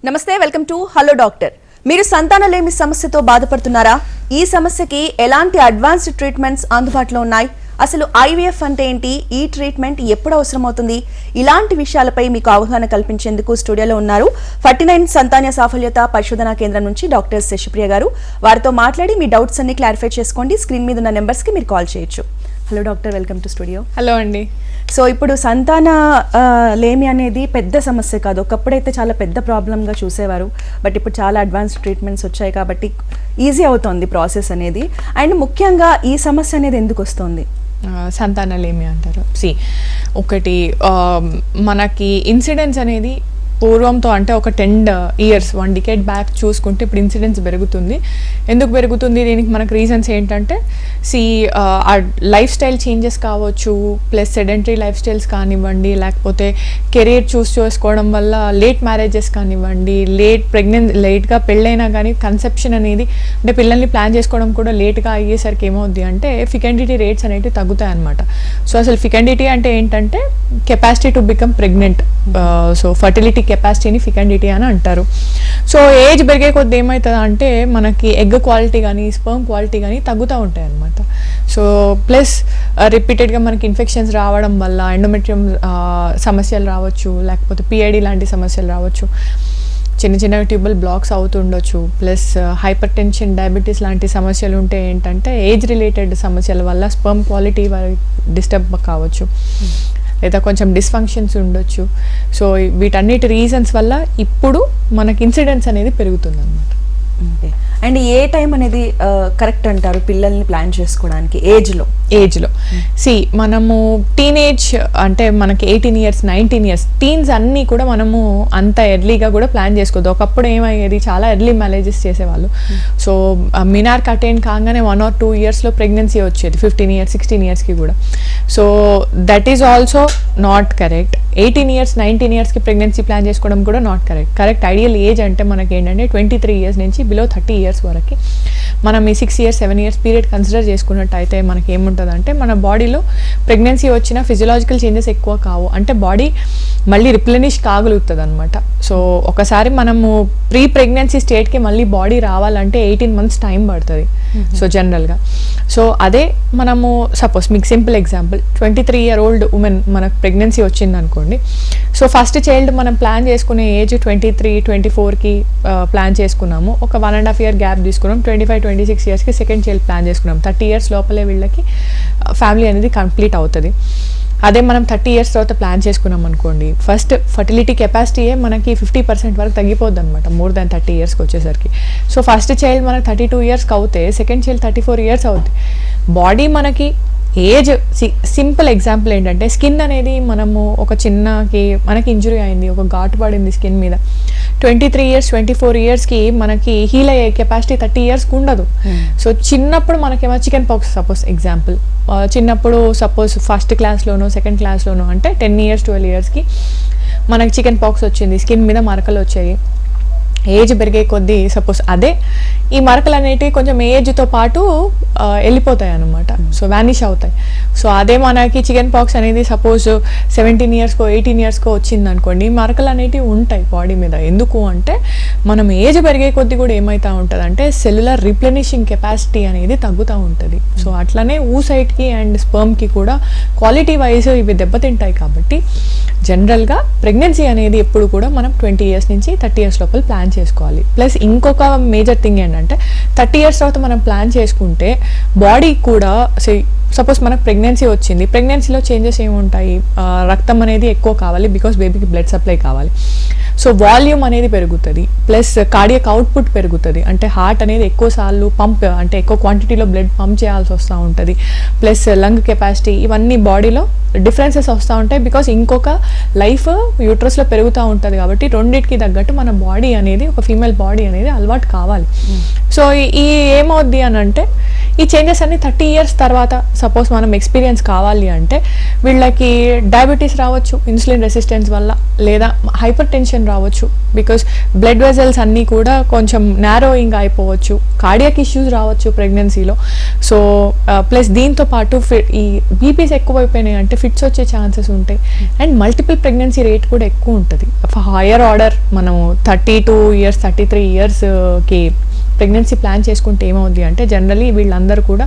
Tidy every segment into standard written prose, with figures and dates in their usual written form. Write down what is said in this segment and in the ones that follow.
నమస్తే, welcome to hello doctor. మీరు సంతానలేమి సమస్యతో బాధపడుతున్నారా? ఈ సమస్యకి ఎలాంటి అడ్వాన్స్డ్ ట్రీట్మెంట్స్ అందుబాటులో ఉన్నాయి? అసలు ఐవీఎఫ్ అంటే ఏంటి? ఈ ట్రీట్మెంట్ ఎప్పుడు అవసరం అవుతుంది? ఇలాంటి విషయాలపై మీకు అవగాహన కల్పించేందుకు స్టూడియోలో ఉన్నారు 49 సంతాన సాఫల్యత పరిశోధనా కేంద్రం నుంచి డాక్టర్ శశిప్రియ గారు. వారితో మాట్లాడి మీ డౌట్స్ అన్ని క్లారిఫై చేసుకోండి. స్క్రీన్ మీద ఉన్న నెంబర్స్ కి మీరు కాల్ చేయొచ్చు. Hello doctor, welcome to studio. Hello అండి. సో ఇప్పుడు సంతాన లేమి అనేది పెద్ద సమస్య కాదు. ఒకప్పుడైతే చాలా పెద్ద ప్రాబ్లంగా చూసేవారు, బట్ ఇప్పుడు చాలా అడ్వాన్స్డ్ ట్రీట్మెంట్స్ వచ్చాయి కాబట్టి ఈజీ అవుతుంది ప్రాసెస్ అనేది. అండ్ ముఖ్యంగా ఈ సమస్య అనేది ఎందుకు వస్తుంది? సంతానలేమి అంటారు. ఒకటి మనకి ఇన్సిడెన్స్ అనేది పూర్వంతో అంటే ఒక 10 years 1 decade బ్యాక్ చూసుకుంటే ఇప్పుడు ఇన్సిడెన్స్ పెరుగుతుంది. ఎందుకు పెరుగుతుంది? దీనికి మనకు రీజన్స్ ఏంటంటే ఆ లైఫ్ స్టైల్ చేంజెస్ కావచ్చు, ప్లస్ సెడెంటరీ లైఫ్ స్టైల్స్ కానివ్వండి, లేకపోతే కెరీర్ చేసుకోవడం వల్ల లేట్ మ్యారేజెస్ కానివ్వండి, లేట్గా పెళ్ళైనా కానీ కన్సెప్షన్ అనేది అంటే పిల్లల్ని ప్లాన్ చేసుకోవడం కూడా లేట్గా అయ్యేసరికి ఏమవుద్ది అంటే ఫికెండిటీ రేట్స్ అనేవి తగ్గుతాయి అన్నమాట. సో అసలు ఫికెండిటీ అంటే ఏంటంటే capacity to become pregnant. So fertility కెపాసిటీని ఫికెండిటీ అని అంటారు. సో ఏజ్ పెరిగే కొద్ది ఏమవుతుంది అంటే మనకి ఎగ్ క్వాలిటీ కానీ స్పర్మ్ క్వాలిటీ కానీ తగ్గుతూ ఉంటాయి అన్నమాట. సో ప్లస్ రిపీటెడ్గా మనకి ఇన్ఫెక్షన్స్ రావడం వల్ల ఎండోమెట్రియం సమస్యలు రావచ్చు, లేకపోతే పిఐడి లాంటి సమస్యలు రావచ్చు, చిన్న చిన్న ట్యూబల్ బ్లాక్స్ అవుతుండొచ్చు, ప్లస్ హైపర్ టెన్షన్, డయాబెటీస్ లాంటి సమస్యలు ఉంటే ఏంటంటే ఏజ్ రిలేటెడ్ సమస్యల వల్ల స్పర్మ్ క్వాలిటీ డిస్టర్బ్ కావచ్చు, లేదా కొంచెం డిస్ఫంక్షన్స్ ఉండొచ్చు. సో వీటన్నిటి రీజన్స్ వల్ల ఇప్పుడు మనకి ఇన్సిడెన్స్ అనేది పెరుగుతుంది అన్నమాట. అండ్ ఏ టైం అనేది కరెక్ట్ అంటారు పిల్లల్ని ప్లాన్ చేసుకోవడానికి? ఏజ్లో మనము టీనేజ్ అంటే మనకి 18 years 19 years టీన్స్ అన్నీ కూడా మనము అంత ఎర్లీగా కూడా ప్లాన్ చేసుకోవద్దు. ఒకప్పుడు ఏమయ్యేది, చాలా ఎర్లీ మ్యారేజెస్ చేసేవాళ్ళు. సో మినార్క్ అటైన్ కాగానే 1 or 2 yearsలో ప్రెగ్నెన్సీ వచ్చేది, 15 years 16 yearsకి కూడా. So that is also not correct. 18 years 19 yearsకి ప్రెగ్నెన్సీ ప్లాన్ చేసుకోవడం కూడా నాట్ కరెక్ట్. ఐడియల్ ఏజ్ అంటే మనకి ఏంటంటే 23 years నుంచి బిలో 30 years వరకు మనం ఈ 6 years 7 years పీరియడ్ కన్సిడర్ చేసుకున్నట్టయితే మనకి ఏముంటుందంటే మన బాడీలో ప్రెగ్నెన్సీ వచ్చిన ఫిజియలాజికల్ చేంజెస్ ఎక్కువ కావు, అంటే బాడీ మళ్ళీ రిప్లెనిష్ కాగలుగుతుంది అనమాట. సో ఒకసారి మనము ప్రీ ప్రెగ్నెన్సీ స్టేట్కి మళ్ళీ బాడీ రావాలంటే 18 months టైం పడుతుంది. సో జనరల్గా సో అదే మనము సపోజ్ మీకు సింపుల్ ఎగ్జాంపుల్ 23-year-old ఉమెన్ మనకు ప్రెగ్నెన్సీ వచ్చింది అనుకోండి. సో ఫస్ట్ చైల్డ్ మనం ప్లాన్ చేసుకునే ఏజ్ 23-24కి ప్లాన్ చేసుకున్నాము. ఒక 1.5 year గ్యాప్ తీసుకున్నాం. 25-26 yearsకి సెకండ్ చైల్డ్ ప్లాన్ చేసుకున్నాం. 30 years లోపలే వీళ్ళకి ఫ్యామిలీ అనేది కంప్లీట్ అవుతుంది. అదే మనం 30 years తర్వాత ప్లాన్ చేసుకున్నాం అనుకోండి, ఫస్ట్ ఫర్టిలిటీ కెపాసిటీయే మనకి 50% వరకు తగ్గిపోద్ది అనమాట మోర్ దాన్ 30 yearsకి వచ్చేసరికి. సో ఫస్ట్ చైల్డ్ మనకి 32 yearsకి అవుతే సెకండ్ చైల్డ్ 34 years అవుతుంది. బాడీ మనకి ఏజ్ సింపుల్ ఎగ్జాంపుల్ ఏంటంటే స్కిన్ అనేది మనము ఒక చిన్నకి మనకి ఇంజురీ అయింది, ఒక ఘాటు పడింది స్కిన్ మీద, 23 years 24 yearsకి మనకి హీల్ అయ్యే కెపాసిటీ 30 yearsకి ఉండదు. సో చిన్నప్పుడు మనకేమో చికెన్ పాక్స్ సపోజ్ ఎగ్జాంపుల్, చిన్నప్పుడు సపోజ్ ఫస్ట్ క్లాస్లోనో సెకండ్ క్లాస్లోనో అంటే 10 years 12 yearsకి మనకి చికెన్ పాక్స్ వచ్చింది, స్కిన్ మీద మరకలు వచ్చాయి. ఏజ్ పెరిగే కొద్దీ సపోజ్ అదే ఈ మరకలు అనేటివి కొంచెం ఏజ్తో పాటు వెళ్ళిపోతాయి అన్నమాట. సో వ్యానిష్ అవుతాయి. సో అదే మనకి చికెన్ పాక్స్ అనేది సపోజ్ 17 yearsకో 18 yearsకో వచ్చింది అనుకోండి, మరకలు అనేటివి ఉంటాయి బాడీ మీద. ఎందుకు అంటే మనం ఏజ్ పెరిగే కొద్దీ కూడా ఏమవుతూ ఉంటుంది అంటే సెల్యులర్ రిప్లెనిషింగ్ కెపాసిటీ అనేది తగ్గుతూ ఉంటుంది. సో అట్లనే ఊసైట్కి అండ్ స్పర్మ్కి కూడా క్వాలిటీ వైజ్ ఇవి దెబ్బతింటాయి. కాబట్టి జనరల్గా ప్రెగ్నెన్సీ అనేది ఎప్పుడు కూడా మనం 20 years నుంచి 30 years లోపల ప్లాన్ చేసుకోవాలి. ప్లస్ ఇంకొక మేజర్ థింగ్ ఏంటంటే 30 years తర్వాత మనం ప్లాన్ చేసుకుంటే బాడీ కూడా సపోజ్ మనకు ప్రెగ్నెన్సీ వచ్చింది, ప్రెగ్నెన్సీలో చేంజెస్ ఏముంటాయి, రక్తం అనేది ఎక్కువ కావాలి, బికాస్ బేబీకి బ్లడ్ సప్లై కావాలి. సో వాల్యూమ్ అనేది పెరుగుతుంది, ప్లస్ కార్డియక్ అవుట్పుట్ పెరుగుతుంది, అంటే హార్ట్ అనేది ఎక్కువ సార్లు పంప్ అంటే ఎక్కువ క్వాంటిటీలో బ్లడ్ పంప్ చేయాల్సి వస్తూ ఉంటుంది, ప్లస్ లంగ్ కెపాసిటీ, ఇవన్నీ బాడీలో డిఫరెన్సెస్ వస్తూ ఉంటాయి. బికాస్ ఇంకొక లైఫ్ యూట్రస్లో పెరుగుతూ ఉంటుంది కాబట్టి రెండింటికి తగ్గట్టు మన బాడీ అనేది ఒక ఫీమేల్ బాడీ అనేది అలవాటు కావాలి. సో ఈ ఏమవుద్ది అని అంటే ఈ చేంజెస్ అన్ని 30 years తర్వాత సపోజ్ మనం ఎక్స్పీరియన్స్ కావాలి అంటే వీళ్ళకి డయాబెటీస్ రావచ్చు ఇన్సులిన్ రెసిస్టెన్స్ వల్ల, లేదా హైపర్ టెన్షన్ రావచ్చు బికాస్ బ్లడ్ వెజల్స్ అన్నీ కూడా కొంచెం నారోయింగ్ అయిపోవచ్చు, కార్డియాక్ ఇష్యూస్ రావచ్చు ప్రెగ్నెన్సీలో. సో ప్లస్ దీంతో పాటు ఈ బీపీస్ ఎక్కువైపోయినాయి అంటే ఫిట్స్ వచ్చే ఛాన్సెస్ ఉంటాయి. అండ్ మల్టిపుల్ ప్రెగ్నెన్సీ రేట్ కూడా ఎక్కువ ఉంటుంది. హయ్యర్ ఆర్డర్ మనము 32 years 33 yearsకి ప్రెగ్నెన్సీ ప్లాన్ చేసుకుంటే ఏమవుద్ది అంటే జనరలీ వీళ్ళందరూ కూడా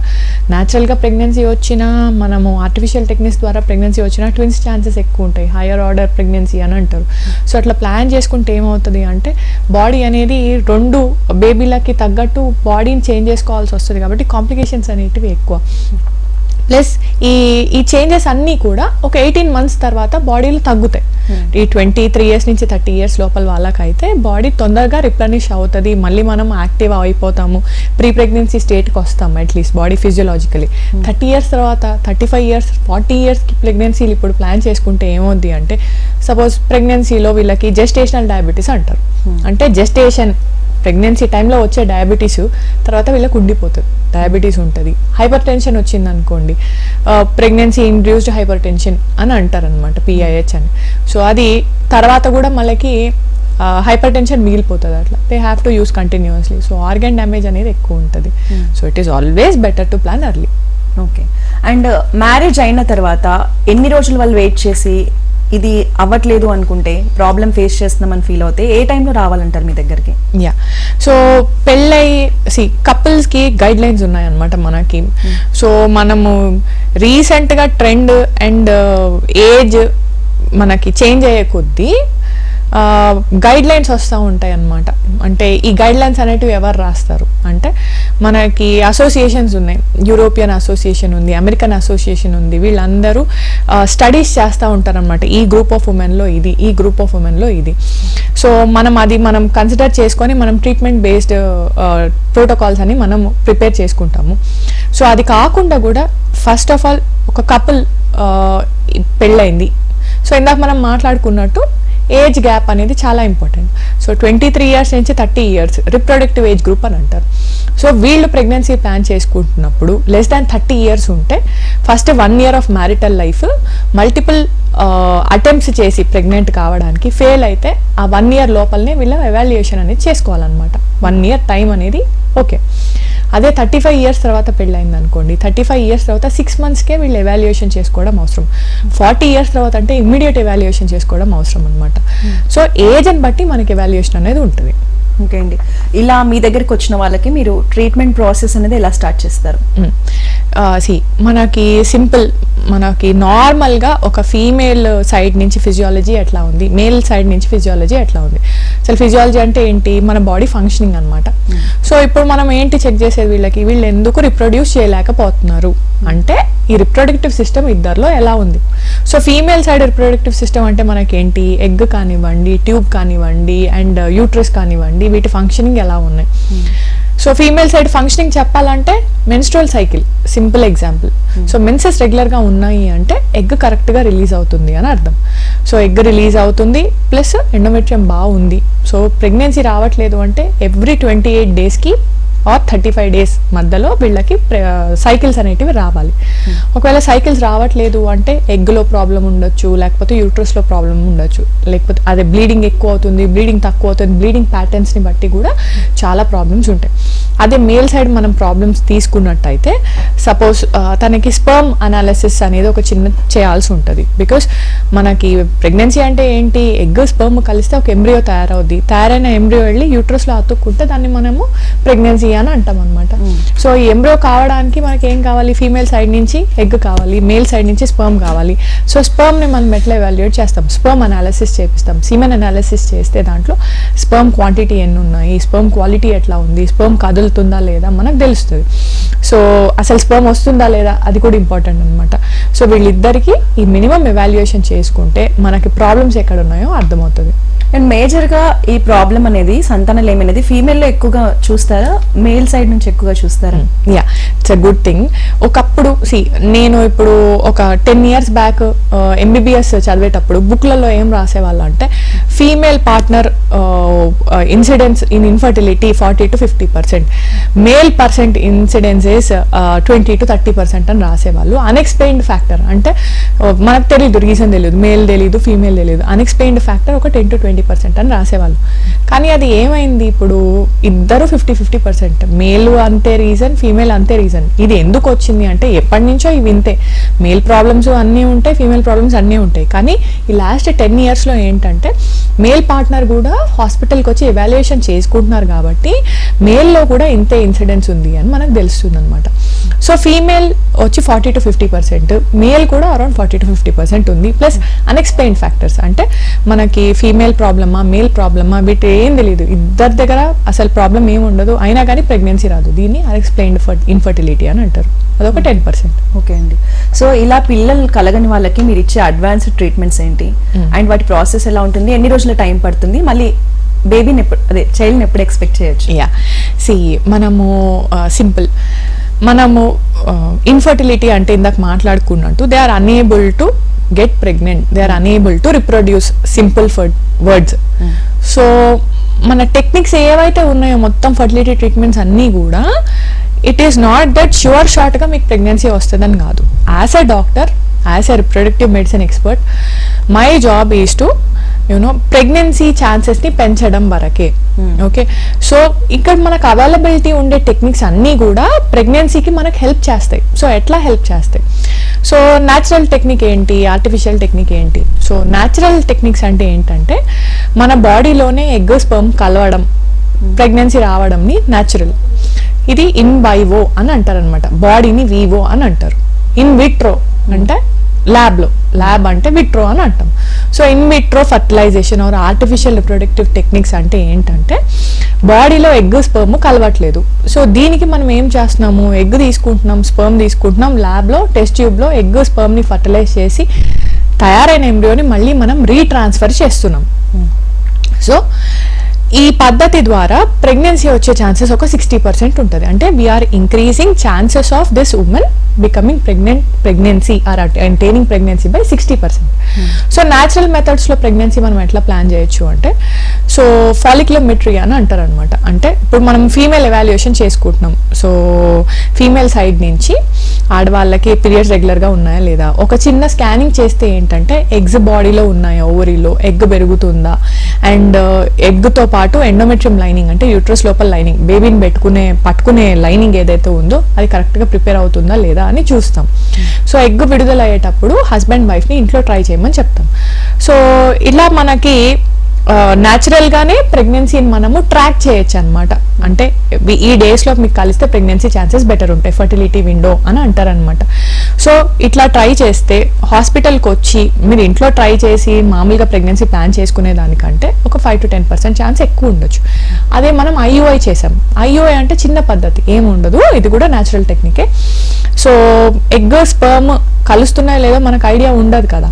న్యాచురల్గా ప్రెగ్నెన్సీ వచ్చినా, మనము ఆర్టిఫిషియల్ టెక్నిక్స్ ద్వారా ప్రెగ్నెన్సీ వచ్చినా ట్విన్స్ ఛాన్సెస్ ఎక్కువ ఉంటాయి, హయ్యర్ ఆర్డర్ ప్రెగ్నెన్సీ అని అంటారు. సో అట్లా ప్లాన్ చేసుకుంటే ఏమవుతుంది అంటే బాడీ అనేది 2 బేబీలకి తగ్గట్టు బాడీని చేంజ్ చేసుకోవాల్సి వస్తుంది కాబట్టి కాంప్లికేషన్స్ అనేటివి ఎక్కువ. ప్లస్ ఈ చేంజెస్ అన్నీ కూడా ఒక 18 months తర్వాత బాడీలో తగ్గుతాయి. ఈ 23 years నుంచి 30 years లోపల వాళ్ళకైతే బాడీ తొందరగా రిప్లనిష్ అవుతుంది, మళ్ళీ మనం యాక్టివ్ అయిపోతాము, ప్రీ ప్రెగ్నెన్సీ స్టేట్కి వస్తాము అట్లీస్ట్ బాడీ ఫిజియోలాజికలీ. 30 years తర్వాత 35 years 40 yearsకి ప్రెగ్నెన్సీలు ఇప్పుడు ప్లాన్ చేసుకుంటే ఏమవుద్ది అంటే సపోజ్ ప్రెగ్నెన్సీలో వీళ్ళకి జెస్టేషనల్ డయాబెటీస్ అంటారు. అంటే జెస్టేషన్ ప్రెగ్నెన్సీ టైంలో వచ్చే డయాబెటీస్ తర్వాత వీళ్ళకి ఉండిపోతుంది, డయాబెటీస్ ఉంటుంది. హైపర్ టెన్షన్ వచ్చింది అనుకోండి, ప్రెగ్నెన్సీ ఇండ్యూస్డ్ హైపర్ టెన్షన్ అని అంటారు అనమాట, PIH అని. సో అది తర్వాత కూడా మనకి హైపర్ టెన్షన్ మిగిలిపోతుంది, అట్లా they have to use continuously. So organ damage అనేది ఎక్కువ ఉంటుంది. So it is always better to plan early. Okay. And marriage అయిన తర్వాత ఎన్ని రోజులు వాళ్ళు వెయిట్ చేసి ఇది అవ్వట్లేదు అనుకుంటే ప్రాబ్లం ఫేస్ చేస్తున్నామని ఫీల్ అవుతే ఏ టైంలో రావాలంటారు మీ దగ్గరికి? యా, సో కపుల్స్కి గైడ్ లైన్స్ ఉన్నాయన్నమాట మనకి. సో మనము రీసెంట్గా ట్రెండ్ అండ్ ఏజ్ మనకి చేంజ్ అయ్యే కొద్దీ గైడ్ లైన్స్ వస్తూ ఉంటాయి అన్నమాట. అంటే ఈ గైడ్ లైన్స్ అనేటివి ఎవరు రాస్తారు అంటే మనకి అసోసియేషన్స్ ఉన్నాయి, యూరోపియన్ అసోసియేషన్ ఉంది, అమెరికన్ అసోసియేషన్ ఉంది. వీళ్ళందరూ స్టడీస్ చేస్తూ ఉంటారు అనమాట, ఈ గ్రూప్ ఆఫ్ ఉమెన్లో ఇది, ఈ గ్రూప్ ఆఫ్ ఉమెన్లో ఇది. సో మనం కన్సిడర్ చేసుకొని మనం ట్రీట్మెంట్ బేస్డ్ ప్రోటోకాల్స్ అని మనం ప్రిపేర్ చేసుకుంటాము. సో అది కాకుండా కూడా ఫస్ట్ ఆఫ్ ఆల్ ఒక కపుల్ పెళ్ళైంది, సో ఇందాక మనం మాట్లాడుకున్నట్టు ఏజ్ గ్యాప్ అనేది చాలా ఇంపార్టెంట్. సో 23 years నుంచి 30 years రిప్రొడక్టివ్ ఏజ్ గ్రూప్ అని అంటారు. సో వీళ్ళు ప్రెగ్నెన్సీ ప్లాన్ చేసుకుంటున్నప్పుడు లెస్ దాన్ 30 years ఉంటే first 1 year of marital life, multiple attempts చేసి ప్రెగ్నెంట్ కావడానికి ఫెయిల్ అయితే ఆ 1 year లోపలనే వీళ్ళ ఎవాల్యుయేషన్ అనేది చేసుకోవాలన్నమాట. 1 year టైం అనేది ఓకే. అదే 35 years తర్వాత పెళ్ళైంది అనుకోండి, 35 years తర్వాత 6 monthsకే వీళ్ళు ఎవాల్యుయేషన్ చేసుకోవడం అవసరం. 40 years తర్వాత అంటే ఇమ్మీడియట్ ఎవాల్యుయేషన్ చేసుకోవడం అవసరం అనమాట. సో ఏజ్ని బట్టి మనకి ఎవాల్యుయేషన్ అనేది ఉంటుంది. ఓకే అండి, ఇలా మీ దగ్గరికి వచ్చిన వాళ్ళకి మీరు ట్రీట్మెంట్ ప్రాసెస్ అనేది ఎలా స్టార్ట్ చేస్తారు? మనకి సింపుల్, మనకి నార్మల్గా ఒక ఫీమేల్ సైడ్ నుంచి ఫిజియాలజీ ఎట్లా ఉంది, మేల్ సైడ్ నుంచి ఫిజియాలజీ ఎట్లా ఉంది. అసలు ఫిజియాలజీ అంటే ఏంటి? మన బాడీ ఫంక్షనింగ్ అనమాట. సో ఇప్పుడు మనం ఏంటి చెక్ చేసేది, వీళ్ళు ఎందుకు రిప్రొడ్యూస్ చేయలేకపోతున్నారు అంటే ఈ రిప్రొడక్టివ్ సిస్టమ్ ఇద్దరిలో ఎలా ఉంది. So female side reproductive system అంటే మనకేంటి, ఎగ్ కానివ్వండి, ట్యూబ్ కానివ్వండి, అండ్ యూట్రస్ కానివ్వండి, వీటి ఫంక్షనింగ్ ఎలా ఉన్నాయి. సో ఫీమేల్ సైడ్ ఫంక్షనింగ్ చెప్పాలంటే menstrual cycle simple example. So menses రెగ్యులర్గా ఉన్నాయి అంటే ఎగ్ కరెక్ట్గా రిలీజ్ అవుతుంది అని అర్థం. సో ఎగ్ రిలీజ్ అవుతుంది ప్లస్ ఎండోమెట్రియం బాగుంది. సో ప్రెగ్నెన్సీ రావట్లేదు అంటే ఎవ్రీ 28 daysకి ఆర్ 35 days మధ్యలో వీళ్ళకి సైకిల్స్ అనేటివి రావాలి. ఒకవేళ సైకిల్స్ రావట్లేదు అంటే ఎగ్లో ప్రాబ్లం ఉండొచ్చు, లేకపోతే యూట్రస్లో ప్రాబ్లం ఉండొచ్చు, లేకపోతే అదే బ్లీడింగ్ ఎక్కువ అవుతుంది, బ్లీడింగ్ తక్కువ అవుతుంది, బ్లీడింగ్ ప్యాటర్న్స్ని బట్టి కూడా చాలా ప్రాబ్లమ్స్ ఉంటాయి. అదే మేల్ సైడ్ మనం ప్రాబ్లమ్స్ తీసుకున్నట్టయితే సపోజ్ తనకి స్పర్మ్ అనాలిసిస్ అనేది ఒక చిన్న చేయాల్సి ఉంటుంది. బికాస్ మనకి ప్రెగ్నెన్సీ అంటే ఏంటి, ఎగ్ స్పర్మ్ కలిస్తే ఒక ఎంబ్రియో తయారవుద్ది, తయారైన ఎంబ్రియో వెళ్ళి యూట్రస్లో అతుక్కుంటే దాన్ని మనము ప్రెగ్నెన్సీ అని అంటాం అనమాట. సో ఈ ఎంబ్రియో కావడానికి మనకి ఏం కావాలి, ఫీమేల్ సైడ్ నుంచి ఎగ్ కావాలి, మేల్ సైడ్ నుంచి స్పర్మ్ కావాలి. సో స్పర్మ్ని మనం ఎట్లా ఎవాల్యుయేట్ చేస్తాం, స్పర్మ్ అనాలిసిస్ చేపిస్తాం. సీమెన్ అనాలిసిస్ చేస్తే దాంట్లో స్పర్మ్ క్వాంటిటీ ఎన్ని ఉన్నాయి, స్పర్మ్ క్వాలిటీ ఎట్లా ఉంది, స్పర్మ్ కదులుతుందా లేదా మనకు తెలుస్తుంది. సో అసలు స్పర్మ్ వస్తుందా లేదా అది కూడా ఇంపార్టెంట్ అనమాట. సో వీళ్ళిద్దరికి ఈ మినిమం ఎవాల్యుయేషన్ చేసుకుంటే మనకి ప్రాబ్లమ్స్ ఎక్కడ ఉన్నాయో అర్థమవుతుంది. అండ్ మేజర్గా ఈ ప్రాబ్లం అనేది సంతానలేమి అనేది ఫీమేల్లో ఎక్కువగా చూస్తారా, మేల్ సైడ్ నుంచి ఎక్కువగా చూస్తారా? Yeah, it's a good thing. ఒకప్పుడు నేను ఇప్పుడు ఒక 10 years బ్యాక్ MBBS చదివేటప్పుడు బుక్లలో ఏం రాసేవాళ్ళు అంటే female partner incidence in infertility 40 to 50%, male percent incidence is 20 to 30% అని రాసేవాళ్ళు. అన్ఎక్స్ప్లెయిన్డ్ ఫ్యాక్టర్ అంటే మనకు తెలియదు, రీజన్ తెలియదు, మేల్ తెలియదు, ఫీమేల్ తెలియదు, అన్ఎక్స్ప్లెయిన్డ్ ఫ్యాక్టర్ ఒక 10 to 20% అని రాసేవాళ్ళు. కానీ అది ఏమైంది, ఇప్పుడు ఇద్దరు 50-50%, మేల్ అంతే రీజన్, ఫీమేల్ అంతే రీజన్. ఇది ఎందుకు వచ్చింది అంటే ఎప్పటి నుంచో ఇవి ఇంతే, మేల్ ప్రాబ్లమ్స్ అన్నీ ఉంటాయి, ఫీమేల్ ప్రాబ్లమ్స్ అన్నీ ఉంటాయి. కానీ ఈ లాస్ట్ 10 yearsలో ఏంటంటే మేల్ పార్ట్నర్ కూడా హాస్పిటల్కి వచ్చి ఎవాల్యుయేషన్ చేసుకుంటున్నారు కాబట్టి మేల్లో కూడా ఇంతే ఇన్సిడెన్స్ ఉంది అని మనకు తెలుస్తుంది అనమాట. సో ఫీమేల్ వచ్చి 40 to 50%, మేల్ కూడా అరౌండ్ 40 to 50% ఉంది. ప్లస్ అన్ఎక్స్ప్లెయిన్డ్ ఫ్యాక్టర్స్ అంటే మనకి ఫీమేల్ ప్రాబ్లమా మేల్ ప్రాబ్లమా వీటి ఏం తెలియదు, ఇద్దరి దగ్గర అసలు ప్రాబ్లం ఏమి ఉండదు, అయినా కానీ ప్రెగ్నెన్సీ రాదు. దీన్ని అన్ఎక్స్ప్లెయిన్డ్ ఇన్ఫర్టిలిటీ అని అంటారు. అదొక 10%. ఓకే అండి. సో ఇలా పిల్లలు కలగని వాళ్ళకి మీరు ఇచ్చే అడ్వాన్స్డ్ ట్రీట్మెంట్స్ ఏంటి, అండ్ వాటి ప్రాసెస్ ఎలా ఉంటుంది, ఎన్ని రోజుల టైం పడుతుంది, మళ్ళీ బేబీని ఎప్పుడు అదే చైల్డ్ని ఎప్పుడు ఎక్స్పెక్ట్ చేయొచ్చు? యా సి మనము సింపుల్, మనము ఇన్ఫర్టిలిటీ అంటే ఇందాక మాట్లాడుకున్నట్టు they are unable to get pregnant, they are unable to reproduce, simple words. So మన టెక్నిక్స్ ఏవైతే ఉన్నాయో మొత్తం ఫర్టిలిటీ ట్రీట్మెంట్స్ అన్నీ కూడా it is not that sure షార్ట్గా మీకు ప్రెగ్నెన్సీ వస్తుందని కాదు. As a doctor, as a reproductive medicine expert, my job is to pregnancy ఛాన్సెస్ని పెంచడం వరకే. ఓకే, సో ఇక్కడ మనకు అవైలబిలిటీ ఉండే టెక్నిక్స్ అన్నీ కూడా ప్రెగ్నెన్సీకి మనకు హెల్ప్ చేస్తాయి. సో ఎట్లా హెల్ప్ చేస్తాయి? సో న్యాచురల్ టెక్నిక్ ఏంటి, ఆర్టిఫిషియల్ టెక్నిక్ ఏంటి? సో న్యాచురల్ టెక్నిక్స్ అంటే ఏంటంటే మన బాడీలోనే ఎగ్ స్పర్మ్ కలవడం, ప్రెగ్నెన్సీ రావడంని న్యాచురల్. ఇది ఇన్ వైవో అని అంటారు అనమాట, బాడీని వివో అని అంటారు. ఇన్ విట్రో అంటే ల్యాబ్లో, ల్యాబ్ అంటే విట్రో అని అంటాం. So in vitro fertilisation or artificial reproductive techniques అంటే ఏంటంటే బాడీలో ఎగ్ స్పర్మ్ కలవట్లేదు. సో దీనికి మనం ఏం చేస్తున్నాము, ఎగ్ తీసుకుంటున్నాం, స్పర్మ్ తీసుకుంటున్నాం, ల్యాబ్లో టెస్ట్ ట్యూబ్లో ఎగ్ స్పర్మ్ని ఫర్టిలైజ్ చేసి తయారైన ఎంబ్రియోని మళ్ళీ మనం రీట్రాన్స్ఫర్ చేస్తున్నాం. సో ఈ పద్ధతి ద్వారా ప్రెగ్నెన్సీ వచ్చే ఛాన్సెస్ ఒక 60% ఉంటుంది. అంటే we are increasing chances of this woman becoming pregnancy or attaining pregnancy by 60%. So natural మెథడ్స్లో ప్రెగ్నెన్సీ మనం ఎట్లా ప్లాన్ చేయొచ్చు అంటే, సో ఫాలిక్యులోమెట్రీ అని అంటారు అనమాట. అంటే ఇప్పుడు మనం ఫీమేల్ ఎవాల్యుయేషన్ చేసుకుంటున్నాం. సో ఫీమేల్ సైడ్ నుంచి ఆడవాళ్ళకి పీరియడ్స్ రెగ్యులర్గా ఉన్నాయా లేదా, ఒక చిన్న స్కానింగ్ చేస్తే ఏంటంటే ఎగ్స్ బాడీలో ఉన్నాయా, ఓవరీలో ఎగ్ పెరుగుతుందా, అండ్ ఎగ్తో పాటు ఎండోమెట్రియం లైనింగ్ అంటే యూట్రస్ లోపల లైనింగ్, బేబీని పట్టుకునే లైనింగ్ ఏదైతే ఉందో అది కరెక్ట్గా ప్రిపేర్ అవుతుందా లేదా అని చూస్తాం. సో ఎగ్ విడుదల అయ్యేటప్పుడు హస్బెండ్ వైఫ్ని ఇంట్లో ట్రై చేయమని చెప్తాం. సో ఇలా మనకి న్యాచురల్గానే ప్రెగ్నెన్సీని మనము ట్రాక్ చేయొచ్చు అనమాట. అంటే ఈ డేస్లో మీకు కలిస్తే ప్రెగ్నెన్సీ ఛాన్సెస్ బెటర్ ఉంటాయి, ఫర్టిలిటీ విండో అని అంటారనమాట. సో ఇట్లా ట్రై చేస్తే హాస్పిటల్కి వచ్చి మీరు ఇంట్లో ట్రై చేసి మామూలుగా ప్రెగ్నెన్సీ ప్లాన్ చేసుకునే దానికంటే ఒక 5 to 10% ఛాన్స్ ఎక్కువ ఉండొచ్చు. అదే మనం ఐయుఐ చేసాం. ఐయుఐ అంటే చిన్న పద్ధతి, ఏముండదు, ఇది కూడా న్యాచురల్ టెక్నికే. సో ఎగ్ స్పర్మ్ కలుస్తున్నాయో లేదో మనకు ఐడియా ఉండదు కదా.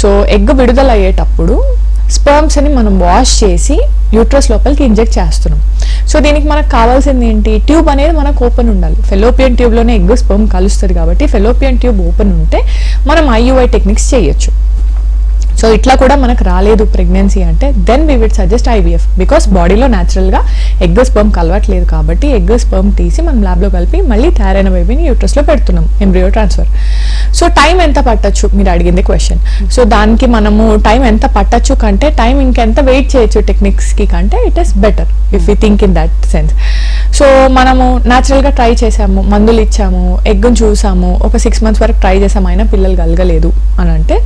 సో ఎగ్ విడుదల అయ్యేటప్పుడు స్పర్మ్స్ని మనం వాష్ చేసి యూట్రస్ లోపలికి ఇంజెక్ట్ చేస్తున్నాం. సో దీనికి మనకు కావాల్సింది ఏంటి, ట్యూబ్ అనేది మనకు ఓపెన్ ఉండాలి. ఫెలోపియన్ ట్యూబ్లోనే ఎగ్ స్పర్మ్ కలుస్తుంది కాబట్టి ఫెలోపియన్ ట్యూబ్ ఓపెన్ ఉంటే మనం ఐయుఐ టెక్నిక్స్ చేయొచ్చు. సో ఇట్లా కూడా మనకు రాలేదు ప్రెగ్నెన్సీ అంటే then we would suggest IVF, because బాడీలో న్యాచురల్గా ఎగ్ స్పర్మ్ కలవట్లేదు కాబట్టి ఎగ్ స్పర్మ్ తీసి మనం ల్యాబ్లో కలిపి మళ్ళీ తయారైన బేబీని యూట్రస్లో పెడుతున్నాం, ఎంబ్రియో ట్రాన్స్ఫర్. సో టైం ఎంత పట్టచ్చు మీరు అడిగింది క్వశ్చన్. సో దానికి మనము టైం ఎంత పట్టచ్చు కంటే టైం ఇంకెంత వెయిట్ చేయొచ్చు టెక్నిక్స్కి కంటే it is better if you think in that sense. So మనము న్యాచురల్గా ట్రై చేసాము, మందులు ఇచ్చాము, ఎగ్గును చూసాము, ఒక 6 months వరకు ట్రై చేసాము, అయినా పిల్లలు కలగలేదు అని అంటే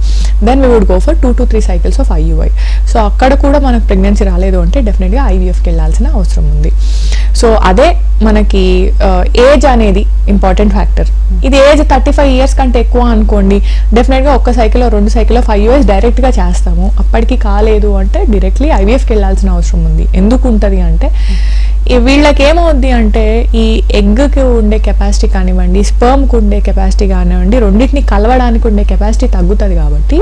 then we would go for 2 to 3 cycles of IUI. So అక్కడ కూడా మనకు ప్రెగ్నెన్సీ రాలేదు అంటే డెఫినెట్గా ఐవీఎఫ్కి వెళ్ళాల్సిన అవసరం ఉంది. సో అదే మనకి ఏజ్ అనేది ఇంపార్టెంట్ ఫ్యాక్టర్. ఇది ఏజ్ 35 years కంటే ఎక్కువ అనుకోండి, డెఫినెట్గా ఒక్క సైకిల్ 2 cycles ఆఫ్ ఐయుఐస్ డైరెక్ట్గా చేస్తాము. అప్పటికి కాలేదు అంటే డైరెక్ట్లీ ఐవీఎఫ్కి వెళ్ళాల్సిన అవసరం ఉంది. ఎందుకు ఉంటుంది అంటే వీళ్ళకి ఏమవుద్ది అంటే ఈ ఎగ్కి ఉండే కెపాసిటీ కానివ్వండి, స్పర్మ్కి ఉండే కెపాసిటీ కానివ్వండి, రెండింటిని కలవడానికి ఉండే కెపాసిటీ తగ్గుతుంది కాబట్టి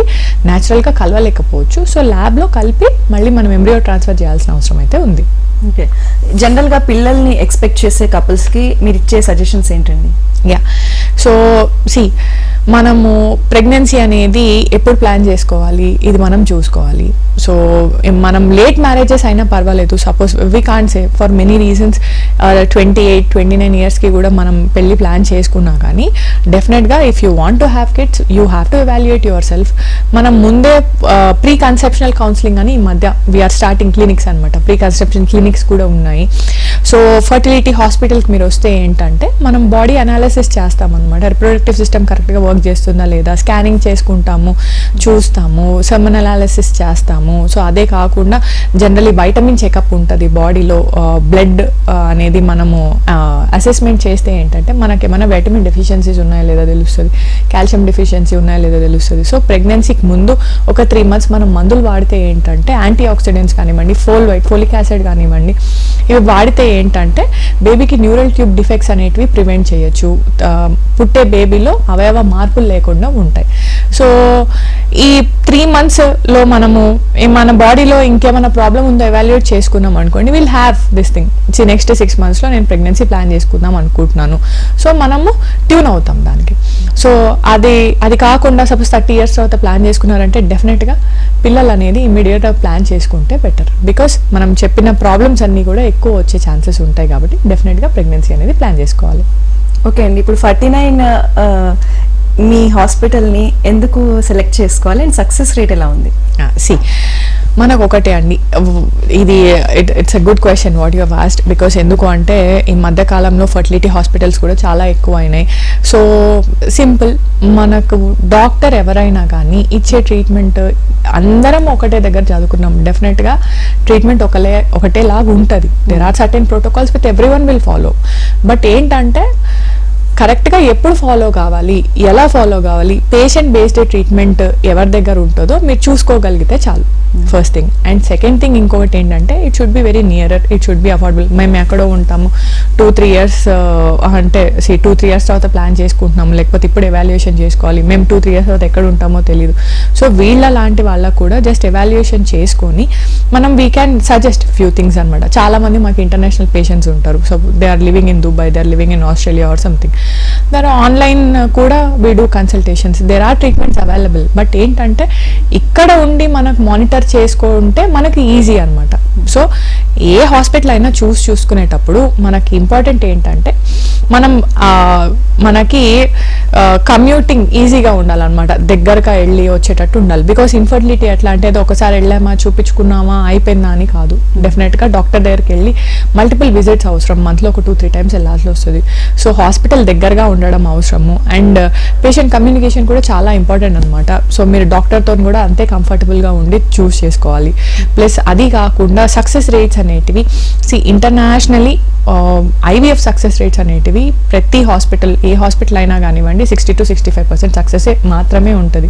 న్యాచురల్గా కలవలేకపోవచ్చు. సో ల్యాబ్లో కలిపి మళ్ళీ మనం ఎంబ్రియో ట్రాన్స్ఫర్ చేయాల్సిన అవసరం అయితే ఉంది. ఓకే, జనరల్గా పిల్లల్ని ఎక్స్పెక్ట్ చేసే కపుల్స్కి మీరు ఇచ్చే సజెషన్స్ ఏంటండి? యా, సో సి మనము ప్రెగ్నెన్సీ అనేది ఎప్పుడు ప్లాన్ చేసుకోవాలి, ఇది మనం చూసుకోవాలి. సో మనం లేట్ మ్యారేజెస్ అయినా పర్వాలేదు, suppose we can't say for many reasons 28-29 ఇయర్స్కి కూడా మనం పెళ్ళి ప్లాన్ చేసుకున్నా కానీ డెఫినెట్గా if you want to have kids you have to evaluate your self. మనం ముందే ప్రీ కన్సెప్షనల్ కౌన్సిలింగ్ అని ఈ మధ్య వీఆర్ స్టార్టింగ్ క్లినిక్స్ అనమాట, ప్రీ కన్సెప్షన్ క్లినిక్స్ కూడా ఉన్నాయి. సో ఫర్టిలిటీ హాస్పిటల్కి మీరు వస్తే ఏంటంటే మనం బాడీ అనాలిసిస్ చేస్తామన్నమాట, రిప్రొడక్టివ్ సిస్టమ్ కరెక్ట్గా వర్క్ చేస్తుందా లేదా, స్కానింగ్ చేసుకుంటాము, చూస్తాము, సెమన్ అనాలిసిస్ చేస్తాము. సో అదే కాకుండా జనరలీ వైటమిన్ చెకప్ ఉంటుంది బాడీలో, బ్లడ్ అనేది మనము అసెస్మెంట్ చేస్తే ఏంటంటే మనకి ఏమైనా వైటమిన్ డెఫిషియన్సీస్ ఉన్నాయా లేదా తెలుస్తుంది, కాల్షియం డెఫిషియన్సీ ఉన్నాయా లేదా తెలుస్తుంది. సో ప్రెగ్నెన్సీకి ముందు ఒక 3 months మనం మందులు వాడితే ఏంటంటే యాంటీ ఆక్సిడెంట్స్ కానివ్వండి, ఫోలిక్ యాసిడ్ కానివ్వండి, ఇవి వాడితే ఏంటంటే బేబీకి న్యూరల్ ట్యూబ్ డిఫెక్ట్స్ అనేటివి ప్రివెంట్ చేయొచ్చు, పుట్టే బేబీలో అవయవ మార్పులు లేకుండా ఉంటాయి. సో ఈ 3 monthsలో మనము మన బాడీలో ఇంకేమైనా ప్రాబ్లం ఉందో ఎవాల్యుయేట్ చేసుకున్నాం అనుకోండి, will have this thing, next 6 monthsలో నేను ప్రెగ్నెన్సీ ప్లాన్ చేసుకుందాం అనుకుంటున్నాను. సో మనము ట్యూన్ అవుతాం దానికి. సో అది కాకుండా సపోజ్ 30 years తర్వాత ప్లాన్ చేసుకున్నారంటే డెఫినెట్గా పిల్లలు అనేది ఇమీడియట్గా ప్లాన్ చేసుకుంటే బెటర్, బికాస్ మనం చెప్పిన ప్రాబ్లమ్స్ అన్నీ కూడా ఎక్కువ వచ్చే ఛాన్సెస్ ఉంటాయి కాబట్టి డెఫినెట్గా ప్రెగ్నెన్సీ అనేది ప్లాన్ చేసుకోవాలి. ఓకే అండి, ఇప్పుడు 49 మీ హాస్పిటల్ని ఎందుకు సెలెక్ట్ చేసుకోవాలి అండ్ సక్సెస్ రేట్ ఎలా ఉంది? సి మనకు ఒకటే అండి, ఇది it's a good question what you have asked, because ఎందుకు అంటే ఈ మధ్య కాలంలో ఫర్టిలిటీ హాస్పిటల్స్ కూడా చాలా ఎక్కువ అయినాయి. సో సింపుల్, మనకు డాక్టర్ ఎవరైనా కానీ ఇచ్చే ట్రీట్మెంట్ అందరం ఒకటే దగ్గర చదువుకున్నాం, డెఫినెట్గా ట్రీట్మెంట్ ఒకటేలాగా ఉంటుంది. There are certain protocols with every one will follow. But ఏంటంటే కరెక్ట్గా ఎప్పుడు ఫాలో కావాలి, ఎలా ఫాలో కావాలి, పేషెంట్ బేస్డ్ ట్రీట్మెంట్ ఎవరి దగ్గర ఉంటుందో మీరు చూసుకోగలిగితే చాలు, first thing. And second thing ఇంకొకటి ఏంటంటే it should be very nearer, it should be affordable. మేము ఎక్కడో ఉంటాము 2-3 years అంటే 2-3 years తర్వాత ప్లాన్ చేసుకుంటున్నాము, లేకపోతే ఇప్పుడు ఎవాల్యుయేషన్ చేసుకోవాలి, మేము 2-3 years తర్వాత ఎక్కడ ఉంటామో తెలియదు. సో వీళ్ళ లాంటి వాళ్ళకు కూడా జస్ట్ ఎవాల్యుయేషన్ చేసుకొని మనం we can suggest few things అనమాట. చాలామంది మాకు ఇంటర్నేషనల్ పేషెంట్స్ ఉంటారు, so they are living in Dubai, they are living in Australia or something, there online కూడా we do consultations, there are treatments available. But ఏంటంటే ఇక్కడ ఉండి మనకు మానిటర్ చేసుకుంటే మనకి ఈజీ అనమాట. సో ఏ హాస్పిటల్ అయినా చూసుకునేటప్పుడు మనకి ఇంపార్టెంట్ ఏంటంటే మనకి కమ్యూటింగ్ ఈజీగా ఉండాలన్నమాట, దగ్గరగా వెళ్ళి వచ్చేటట్టు ఉండాలి. బికాస్ ఇన్ఫర్టిలిటీ ఎట్లా అంటే ఒకసారి వెళ్ళామా చూపించుకున్నామా అయిపోయిందా అని కాదు, డెఫినెట్గా డాక్టర్ దగ్గరికి వెళ్ళి మల్టిపుల్ విజిట్స్ అవసరం, మంత్లో ఒక 2-3 times వెళ్ళాల్సి వస్తుంది. సో హాస్పిటల్ దగ్గరగా ఉండడం అవసరము. అండ్ పేషెంట్ కమ్యూనికేషన్ కూడా చాలా ఇంపార్టెంట్ అనమాట. సో మీరు డాక్టర్తో కూడా అంతే కంఫర్టబుల్గా ఉండి చూస్ చేసుకోవాలి. ప్లస్ అది కాకుండా సక్సెస్ రేట్స్ అనేటివి ఇంటర్నేషనల్లీ ఐవీఎఫ్ సక్సెస్ రేట్స్ అనేటివి ప్రతి హాస్పిటల్, ఏ హాస్పిటల్ అయినా కానివ్వండి 60-65% సక్సెస్ మాత్రమే ఉంటుంది.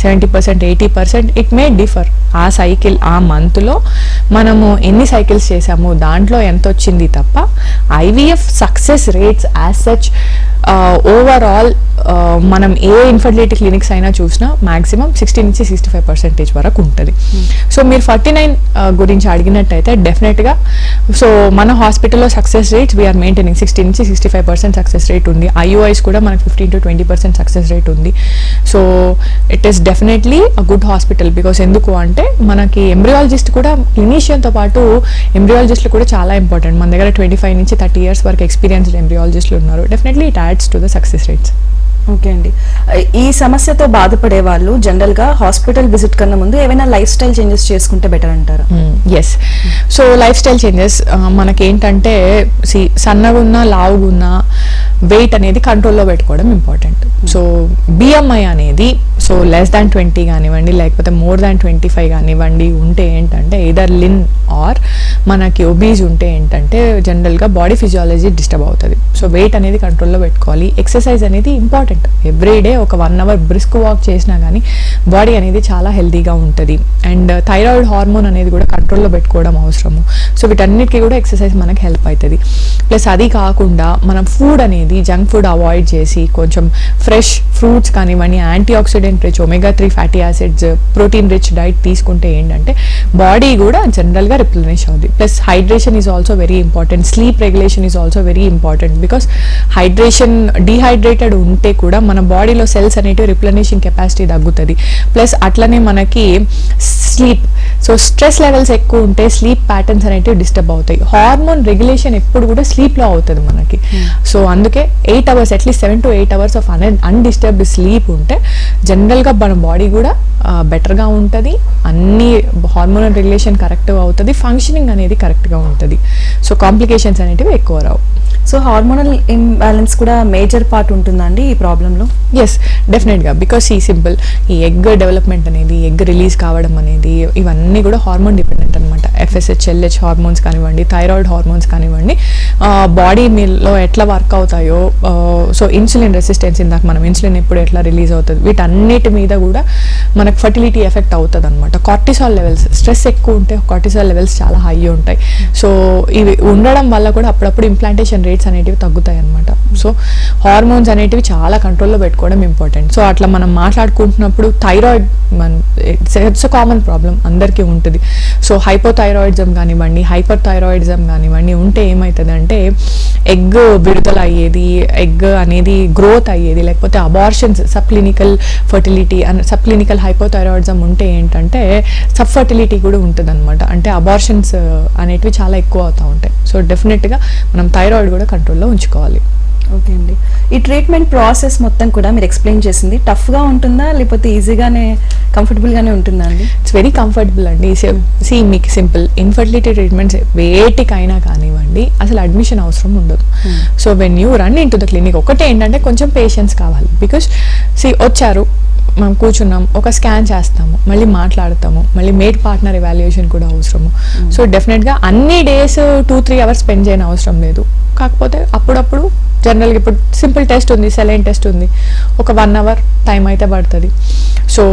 70%, 80% ఇట్ మే డిఫర్. ఆ సైకిల్, ఆ మంత్లో మనము ఎన్ని సైకిల్స్ చేసాము దాంట్లో ఎంత వచ్చింది తప్ప IVF success rates as such overall మనం ఏ ఇన్ఫర్టిలిటీ క్లినిక్స్ అయినా చూసినా మ్యాక్సిమం 60-65% వరకు ఉంటుంది. సో మీరు 49 గురించి అడిగినట్టయితే డెఫినెట్గా సో మన హాస్పిటల్లో success rates we are maintaining 60-65% success rate ఉంది. ఐయుఐస్ కూడా మనకు 15-20% సక్సెస్ రేట్ ఉంది. So it is definitely a good hospital. Because ఎందుకు అంటే మనకి ఎంబ్రియాలజిస్ట్ కూడా, క్లినీషియన్తో పాటు ఎంబ్రియాలజిస్టులు కూడా చాలా ఇంపార్టెంట్. మన దగ్గర 25-30 years వరకు ఎక్స్పీరియన్స్డ్ ఎంబ్రియాలజిస్టులు ఉన్నారు. Definitely it adds to the success rates. Okay అండి, ఈ సమస్యతో బాధపడే వాళ్ళు జనరల్గా హాస్పిటల్ విజిట్ కన్నా ముందు ఏమైనా లైఫ్ స్టైల్ చేంజెస్ చేసుకుంటే బెటర్ అంటారా? Yes. So lifestyle changes మనకేంటంటే సన్నగున్నా లావుగున్నా వెయిట్ అనేది కంట్రోల్లో పెట్టుకోవడం ఇంపార్టెంట్. సో బిఎంఐ అనేది సో less-20 కానివ్వండి, లేకపోతే more-25 కానివ్వండి ఉంటే ఏంటంటే ఎయిదర్ లిన్ ఆర్ మనకి ఒబీజ్ ఉంటే ఏంటంటే జనరల్గా బాడీ ఫిజియాలజీ డిస్టర్బ్ అవుతుంది. సో వెయిట్ అనేది కంట్రోల్లో పెట్టుకోవాలి. ఎక్సర్సైజ్ అనేది ఇంపార్టెంట్. ఎవ్రీడే ఒక 1 hour బ్రిస్క్ వాక్ చేసినా కానీ బాడీ అనేది చాలా హెల్తీగా ఉంటుంది. అండ్ థైరాయిడ్ హార్మోన్ అనేది కూడా కంట్రోల్లో పెట్టుకోవడం అవసరము. సో వీటన్నిటికీ కూడా ఎక్సర్సైజ్ మనకు హెల్ప్ అవుతుంది. ప్లస్ అది కాకుండా మనం ఫుడ్ అనేది జంక్ ఫుడ్ అవాయిడ్ చేసి కొంచెం ఫ్రెష్ ఫ్రూట్స్ కానివ్వండి, anti oxidant nutrient rich omega-3 fatty acids protein rich diet తీసుకుంటే ఏంటంటే బాడీ కూడా జనరల్గా రిప్లెనిష్ అవుతుంది. Plus hydration is also very important, sleep regulation is also very important. Because hydration dehydrated ఉంటే కూడా మన బాడీలో సెల్స్ అనేటివి రిప్లెనిషింగ్ కెపాసిటీ తగ్గుతుంది. ప్లస్ అట్లనే మనకి స్లీప్, సో స్ట్రెస్ లెవెల్స్ ఎక్కువ ఉంటే స్లీప్ ప్యాటర్న్స్ అనేటివి డిస్టర్బ్ అవుతాయి. హార్మోన్ రెగ్యులేషన్ ఎప్పుడు కూడా స్లీప్లో అవుతుంది మనకి. సో అందుకే 8 hours, at least 7 to 8 hours of undisturbed sleep ఉంటే జనరల్గా మన బాడీ కూడా బెటర్గా ఉంటుంది, అన్ని హార్మోనల్ రెగ్యులేషన్ కరెక్ట్గా అవుతుంది, ఫంక్షనింగ్ అనేది కరెక్ట్గా ఉంటుంది. సో కాంప్లికేషన్స్ అనేటివి ఎక్కువ రావు. సో హార్మోనల్ ఇంబ్యాలెన్స్ కూడా మేజర్ పార్ట్ ఉంటుందండి ఈ ప్రాబ్లంలో? ఎస్, డెఫినెట్గా. బికాస్ ఈ సింపుల్, ఈ ఎగ్ డెవలప్మెంట్ అనేది, ఎగ్ రిలీజ్ కావడం అనేది, ఇవన్నీ కూడా హార్మోన్ డిపెండెంట్ అనమాట. FSH, LH హార్మోన్స్ కానివ్వండి, థైరాయిడ్ హార్మోన్స్ కానివ్వండి, బాడీ మీలో ఎట్లా వర్క్ అవుతాయో, సో ఇన్సులిన్ రెసిస్టెన్స్, ఇందాక మనం ఇన్సులిన్ ఎప్పుడు ఎట్లా రిలీజ్ అవుతుంది, వీటన్నిటి మీద కూడా మనకు ఫర్టిలిటీ ఎఫెక్ట్ అవుతుంది అనమాట. కార్టిసాల్ లెవెల్స్, స్ట్రెస్ ఎక్కువ ఉంటే కార్టిసాల్ లెవెల్స్ చాలా హై ఉంటాయి. సో ఇవి ఉండడం వల్ల కూడా అప్పుడప్పుడు ఇంప్లాంటేషన్ రేట్స్ అనేటివి తగ్గుతాయి అనమాట. సో హార్మోన్స్ అనేటివి చాలా కంట్రోల్లో పెట్టుకోవడం ఇంపార్టెంట్. సో అట్లా మనం మాట్లాడుకుంటున్నప్పుడు థైరాయిడ్ ఇట్స్ కామన్ ప్రాబ్లం, అందరికీ ఉంటుంది. సో హైపోథైరాయిడిజం కానివ్వండి, హైపర్ థైరాయిడిజం కానివ్వండి ఉంటే ఏమవుతుందంటే ఎగ్ విడుదల అయ్యేది, ఎగ్ అనేది గ్రోత్ అయ్యేది, లేకపోతే abortions, subclinical fertility and subclinical hypothyroidism ఉంటే ఏంటంటే సబ్ ఫర్టిలిటీ కూడా ఉంటుంది అనమాట. అంటే అబార్షన్స్ అనేటివి చాలా ఎక్కువ అవుతూ ఉంటాయి. సో డెఫినెట్గా మనం థైరాయిడ్ కూడా కంట్రోల్లో ఉంచుకోవాలి. ఓకే అండి, ఈ ట్రీట్మెంట్ ప్రాసెస్ మొత్తం కూడా మీరు ఎక్స్ప్లెయిన్ చేసింది టఫ్గా ఉంటుందా లేకపోతే ఈజీగానే కంఫర్టబుల్గానే ఉంటుందా అండి? ఇట్స్ వెరీ కంఫర్టబుల్ అండి. సి మీకు సింపుల్, ఇన్ఫర్టిలిటీ ట్రీట్మెంట్స్ వేటికైనా కానివ్వండి అసలు అడ్మిషన్ అవసరం ఉండదు. So when you run in to the clinic, ఒకటే ఏంటంటే కొంచెం పేషెన్స్ కావాలి. బికాస్ వచ్చారు, మనం కూర్చున్నాం, ఒక స్కాన్ చేస్తాము, మళ్ళీ మాట్లాడతాము, మళ్ళీ మేడ్ పార్ట్నర్ ఎవాల్యుయేషన్ కూడా అవసరము. సో డెఫినెట్గా అన్ని డేస్ 2-3 hours స్పెండ్ చేయని అవసరం లేదు. కాకపోతే అప్పుడప్పుడు జనరల్గా ఇప్పుడు సింపుల్ టెస్ట్ ఉంది, సెలైన్ టెస్ట్ ఉంది, ఒక 1 hour టైం అయితే పడుతుంది. సో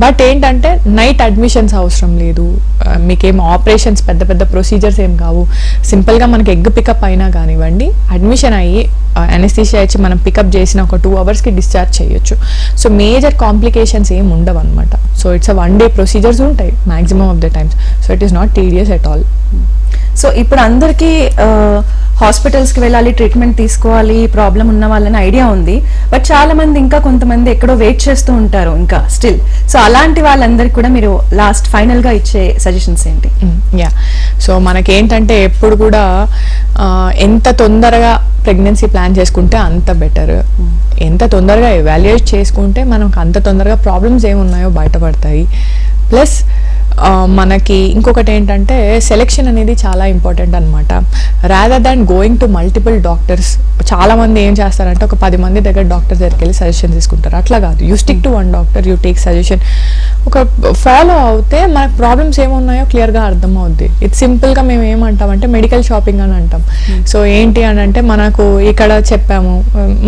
బట్ ఏంటంటే నైట్ అడ్మిషన్స్ అవసరం లేదు, మీకేం ఆపరేషన్స్ పెద్ద పెద్ద ప్రొసీజర్స్ ఏం కావు. సింపుల్గా మనకి ఎగ్ పికప్ అయినా కానివ్వండి, అడ్మిషన్ అయ్యి అనెస్థీషియా ఇచ్చి మనం పికప్ చేసిన ఒక 2 hours డిశ్చార్జ్ చేయొచ్చు. సో మేజర్ కాంప్లికేషన్స్ ఏం ఉండవు అనమాట. So it's a 1 day procedures ఉంటాయి maximum of the times. So it is not tedious at all. So ఇప్పుడు అందరికీ హాస్పిటల్స్కి వెళ్ళాలి, ట్రీట్మెంట్ తీసుకోవాలి, ప్రాబ్లం ఉన్న వాళ్ళని ఐడియా ఉంది. బట్ చాలా మంది ఇంకా కొంతమంది ఎక్కడో వెయిట్ చేస్తూ ఉంటారు ఇంకా స్టిల్. సో అలాంటి వాళ్ళందరికీ కూడా మీరు లాస్ట్ ఫైనల్గా ఇచ్చే సజెషన్స్ ఏంటి? యా, సో మనకేంటంటే ఎప్పుడు కూడా ఎంత తొందరగా ప్రెగ్నెన్సీ ప్లాన్ చేసుకుంటే అంత బెటర్. ఎంత తొందరగా ఎవాల్యుయేట్ చేసుకుంటే మనకు అంత తొందరగా ప్రాబ్లమ్స్ ఏమున్నాయో బయటపడతాయి. ప్లస్ మనకి ఇంకొకటి ఏంటంటే సెలెక్షన్ అనేది చాలా ఇంపార్టెంట్ అనమాట. Rather than going to multiple doctors, చాలామంది ఏం చేస్తారంటే ఒక 10 మంది దగ్గర డాక్టర్స్ దగ్గరికి వెళ్ళి సజెషన్ తీసుకుంటారు. అట్లా కాదు, you stick to 1 doctor, you take suggestion. ఒక ఫాలో అవుతే మనకు ప్రాబ్లమ్స్ ఏమున్నాయో క్లియర్గా అర్థమవుద్ది. ఇది సింపుల్గా మేము ఏమంటామంటే మెడికల్ షాపింగ్ అని అంటాం. సో ఏంటి అని అంటే మనకు ఇక్కడ చెప్పాము,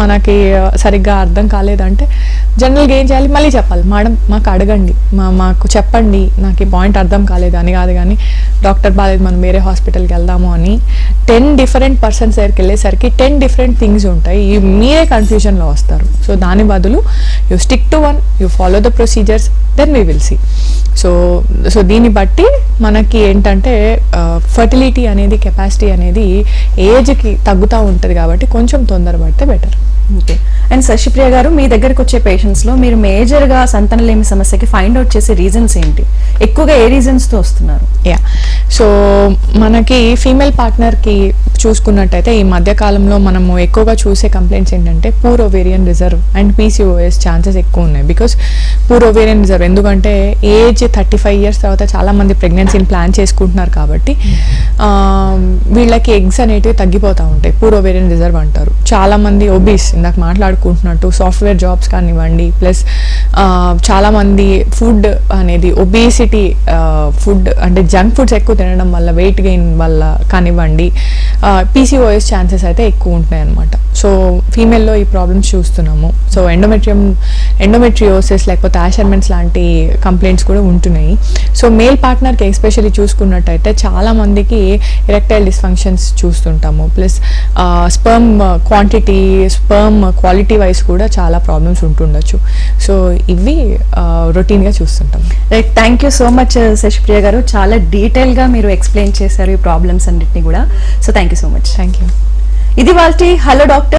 మనకి సరిగ్గా అర్థం కాలేదంటే జనరల్గా ఏం చేయాలి, మళ్ళీ చెప్పాలి, మేడం మాకు అడగండి, మాకు చెప్పండి, నాకు ఈ పాయింట్ అర్థం కాలేదు అని కాదు, కానీ డాక్టర్ బాగాలేదు మనం వేరే హాస్పిటల్కి వెళ్దాము అని 10 different persons దగ్గరికి వెళ్ళేసరికి 10 different things ఉంటాయి, మీరే కన్ఫ్యూజన్లో వస్తారు. సో దాని బదులు you stick to 1, you follow the procedures, then we will see. So దీన్ని బట్టి మనకి ఏంటంటే ఫర్టిలిటీ అనేది, కెపాసిటీ అనేది ఏజ్కి తగ్గుతూ ఉంటుంది కాబట్టి కొంచెం తొందరపడితే బెటర్. ఓకే. అండ్ శశిప్రియ గారు, మీ దగ్గరకు వచ్చే పేషెంట్స్లో మీరు మేజర్గా సంతానలేమి సమస్యకి ఫైండ్ అవుట్ చేసే రీజన్స్ ఏంటి? ఎక్కువగా ఏ రీజన్స్తో వస్తున్నారు? యా, సో మనకి ఫీమేల్ పార్ట్నర్కి చూసుకున్నట్టయితే ఈ మధ్యకాలంలో మనము ఎక్కువగా చూసే కంప్లైంట్స్ ఏంటంటే poor ovarian reserve and PCOS chances ఎక్కువ ఉన్నాయి. బికాస్ పూర్ ఓవేరియన్ రిజర్వ్ ఎందుకంటే ఏజ్ 35 years తర్వాత చాలామంది ప్రెగ్నెన్సీని ప్లాన్ చేసుకుంటున్నారు కాబట్టి వీళ్ళకి ఎగ్స్ అనేటివి తగ్గిపోతూ ఉంటాయి. పూర్ ఓవేరియన్ రిజర్వ్ అంటారు. చాలామంది ఒబీస్, ఇందాక మాట్లాడుకుంటున్నట్టు సాఫ్ట్వేర్ జాబ్స్ కానివ్వండి, ప్లస్ చాలామంది ఫుడ్ అనేది ఒబేసిటీ, ఫుడ్ అంటే జంక్ ఫుడ్స్ ఎక్కువ తినడం వల్ల, వెయిట్ గెయిన్ వల్ల కానివ్వండి, PCOS ఛాన్సెస్ అయితే ఎక్కువ ఉంటాయి అన్నమాట. సో ఫీమేల్లో ఈ ప్రాబ్లమ్స్ చూస్తున్నాము. సో ఎండోమెట్రియోసిస్ లేకపోతే యాషర్మెన్స్ లాంటి కంప్లైంట్స్ కూడా ఉంటున్నాయి. సో మేల్ పార్ట్నర్కి ఎస్పెషల్లీ చూసుకున్నట్టయితే చాలా మందికి ఎరెక్టైల్ డిస్ఫంక్షన్స్ చూస్తుంటాము. Plus sperm quantity, sperm quality wise కూడా చాలా ప్రాబ్లమ్స్ ఉంటుండొచ్చు. సో ఇవి రొటీన్గా చూస్తుంటాం. Right, thank you so much Sashipriya గారు. చాలా డీటెయిల్గా మీరు ఎక్స్ప్లెయిన్ చేశారు ఈ ప్రాబ్లమ్స్ అన్నిటిని కూడా. So thank you so much. Thank you. ఇది వాళ్ళ హలో డాక్టర్.